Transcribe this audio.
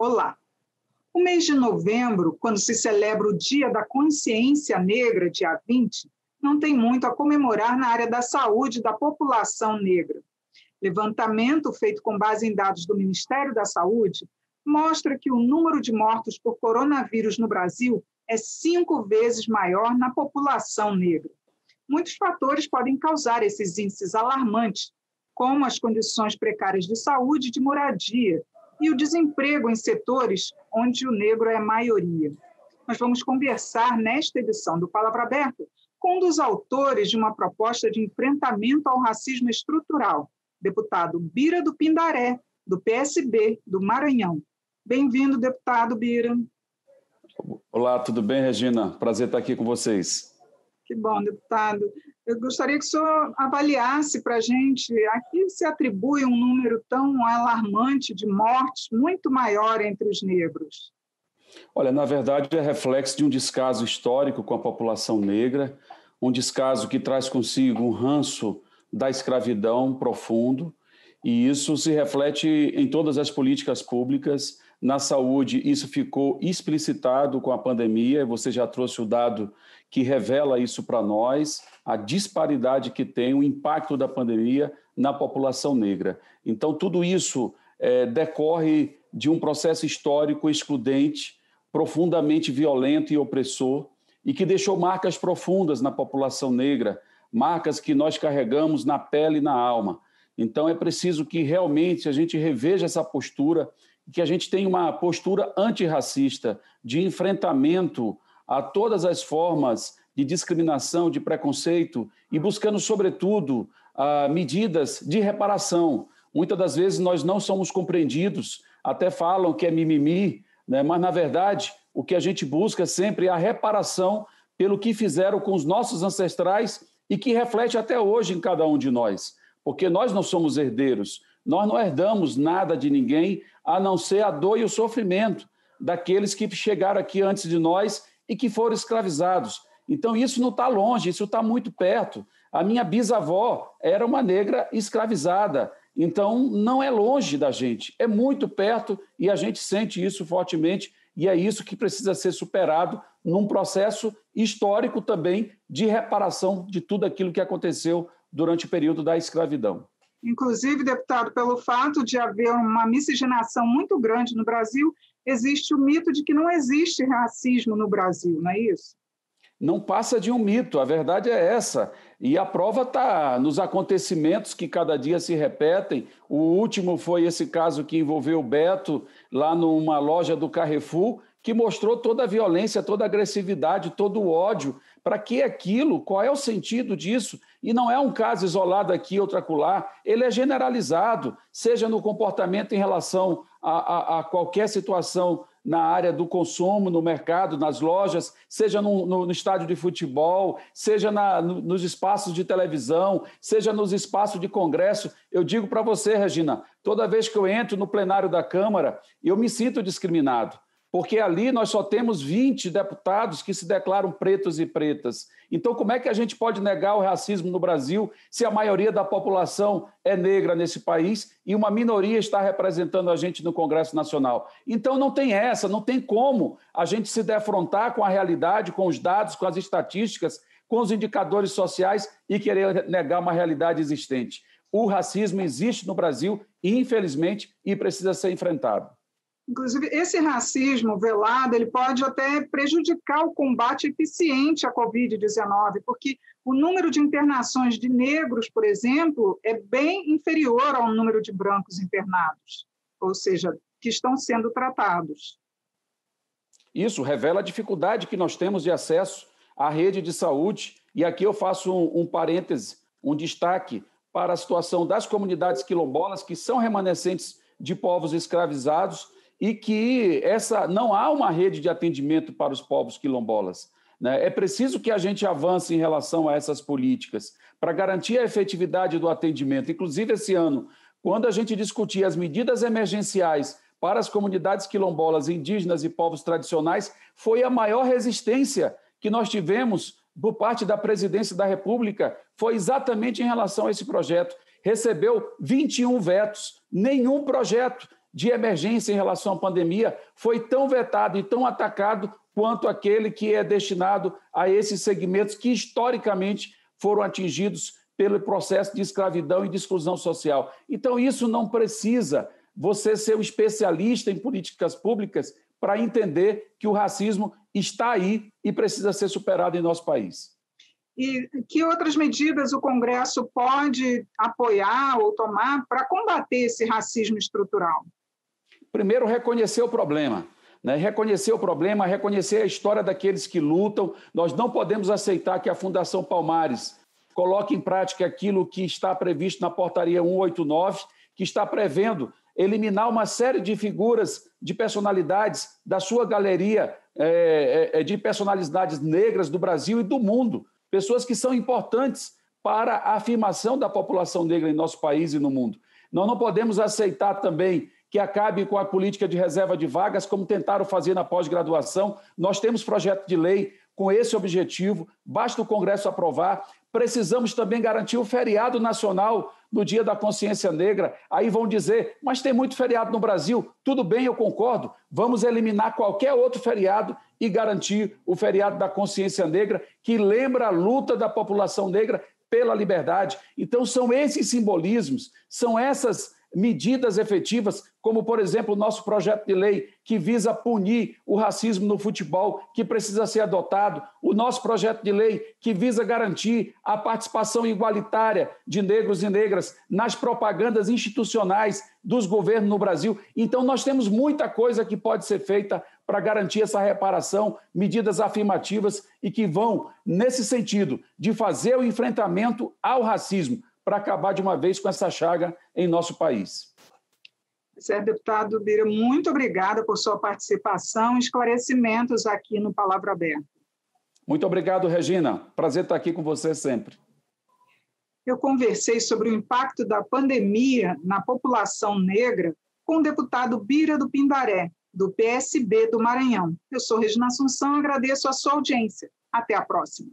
Olá! O mês de novembro, quando se celebra o Dia da Consciência Negra, dia 20, não tem muito a comemorar na área da saúde da população negra. Levantamento feito com base em dados do Ministério da Saúde mostra que o número de mortos por coronavírus no Brasil é 5 vezes maior na população negra. Muitos fatores podem causar esses índices alarmantes, como as condições precárias de saúde e de moradia, e o desemprego em setores onde o negro é maioria. Nós vamos conversar nesta edição do Palavra Aberta com um dos autores de uma proposta de enfrentamento ao racismo estrutural, deputado Bira do Pindaré, do PSB do Maranhão. Bem-vindo, deputado Bira. Olá, tudo bem, Regina? Prazer estar aqui com vocês. Que bom, deputado. Eu gostaria que o senhor avaliasse para a gente a que se atribui um número tão alarmante de mortes, muito maior entre os negros. Olha, na verdade, é reflexo de um descaso histórico com a população negra, um descaso que traz consigo um ranço da escravidão profundo, e isso se reflete em todas as políticas públicas. Na saúde, isso ficou explicitado com a pandemia, você já trouxe o dado que revela isso para nós, a disparidade que tem o impacto da pandemia na população negra. Então, tudo isso decorre de um processo histórico excludente, profundamente violento e opressor, e que deixou marcas profundas na população negra, marcas que nós carregamos na pele e na alma. Então, é preciso que realmente a gente reveja essa postura, que a gente tenha uma postura antirracista, de enfrentamento a todas as formas de discriminação, de preconceito, e buscando, sobretudo, medidas de reparação. Muitas das vezes nós não somos compreendidos, até falam que é mimimi, né? Mas, na verdade, o que a gente busca sempre é a reparação pelo que fizeram com os nossos ancestrais e que reflete até hoje em cada um de nós. Porque nós não somos herdeiros, nós não herdamos nada de ninguém, a não ser a dor e o sofrimento daqueles que chegaram aqui antes de nós e que foram escravizados. Então, isso não está longe, isso está muito perto. A minha bisavó era uma negra escravizada, então não é longe da gente, é muito perto e a gente sente isso fortemente e é isso que precisa ser superado num processo histórico também de reparação de tudo aquilo que aconteceu durante o período da escravidão. Inclusive, deputado, pelo fato de haver uma miscigenação muito grande no Brasil, existe o mito de que não existe racismo no Brasil, não é isso? Não passa de um mito, a verdade é essa. E a prova está nos acontecimentos que cada dia se repetem. O último foi esse caso que envolveu o Beto, lá numa loja do Carrefour, que mostrou toda a violência, toda a agressividade, todo o ódio. Para que aquilo? Qual é o sentido disso? E não é um caso isolado aqui, outro acolá, ele é generalizado, seja no comportamento em relação a qualquer situação na área do consumo, no mercado, nas lojas, seja no estádio de futebol, seja nos espaços de televisão, seja nos espaços de congresso. Eu digo para você, Regina, toda vez que eu entro no plenário da Câmara, eu me sinto discriminado, porque ali nós só temos 20 deputados que se declaram pretos e pretas. Então, como é que a gente pode negar o racismo no Brasil se a maioria da população é negra nesse país e uma minoria está representando a gente no Congresso Nacional? Então, não tem essa, não tem como a gente se defrontar com a realidade, com os dados, com as estatísticas, com os indicadores sociais e querer negar uma realidade existente. O racismo existe no Brasil, infelizmente, e precisa ser enfrentado. Inclusive, esse racismo velado ele pode até prejudicar o combate eficiente à Covid-19, porque o número de internações de negros, por exemplo, é bem inferior ao número de brancos internados, ou seja, que estão sendo tratados. Isso revela a dificuldade que nós temos de acesso à rede de saúde. E aqui eu faço um parêntese, um destaque para a situação das comunidades quilombolas, que são remanescentes de povos escravizados, e que não há uma rede de atendimento para os povos quilombolas. É preciso que a gente avance em relação a essas políticas para garantir a efetividade do atendimento. Inclusive, esse ano, quando a gente discutia as medidas emergenciais para as comunidades quilombolas, indígenas e povos tradicionais, foi a maior resistência que nós tivemos por parte da Presidência da República, foi exatamente em relação a esse projeto. Recebeu 21 vetos, nenhum projeto de emergência em relação à pandemia foi tão vetado e tão atacado quanto aquele que é destinado a esses segmentos que historicamente foram atingidos pelo processo de escravidão e de exclusão social. Então, isso não precisa você ser um especialista em políticas públicas para entender que o racismo está aí e precisa ser superado em nosso país. E que outras medidas o Congresso pode apoiar ou tomar para combater esse racismo estrutural? Primeiro, reconhecer o problema. Reconhecer o problema, reconhecer a história daqueles que lutam. Nós não podemos aceitar que a Fundação Palmares coloque em prática aquilo que está previsto na portaria 189, que está prevendo eliminar uma série de figuras, de personalidades da sua galeria de personalidades negras do Brasil e do mundo, pessoas que são importantes para a afirmação da população negra em nosso país e no mundo. Nós não podemos aceitar também que acabe com a política de reserva de vagas, como tentaram fazer na pós-graduação. Nós temos projeto de lei com esse objetivo, basta o Congresso aprovar. Precisamos também garantir o feriado nacional no Dia da Consciência Negra. Aí vão dizer, mas tem muito feriado no Brasil. Tudo bem, eu concordo. Vamos eliminar qualquer outro feriado e garantir o feriado da Consciência Negra, que lembra a luta da população negra pela liberdade. Então, são esses simbolismos, são essas medidas efetivas, como, por exemplo, o nosso projeto de lei que visa punir o racismo no futebol, que precisa ser adotado, o nosso projeto de lei que visa garantir a participação igualitária de negros e negras nas propagandas institucionais dos governos no Brasil. Então, nós temos muita coisa que pode ser feita para garantir essa reparação, medidas afirmativas e que vão nesse sentido de fazer o enfrentamento ao racismo, para acabar de uma vez com essa chaga em nosso país. Senhor deputado Bira, muito obrigada por sua participação e esclarecimentos aqui no Palavra Aberta. Muito obrigado, Regina. Prazer estar aqui com você sempre. Eu conversei sobre o impacto da pandemia na população negra com o deputado Bira do Pindaré, do PSB do Maranhão. Eu sou Regina Assunção e agradeço a sua audiência. Até a próxima.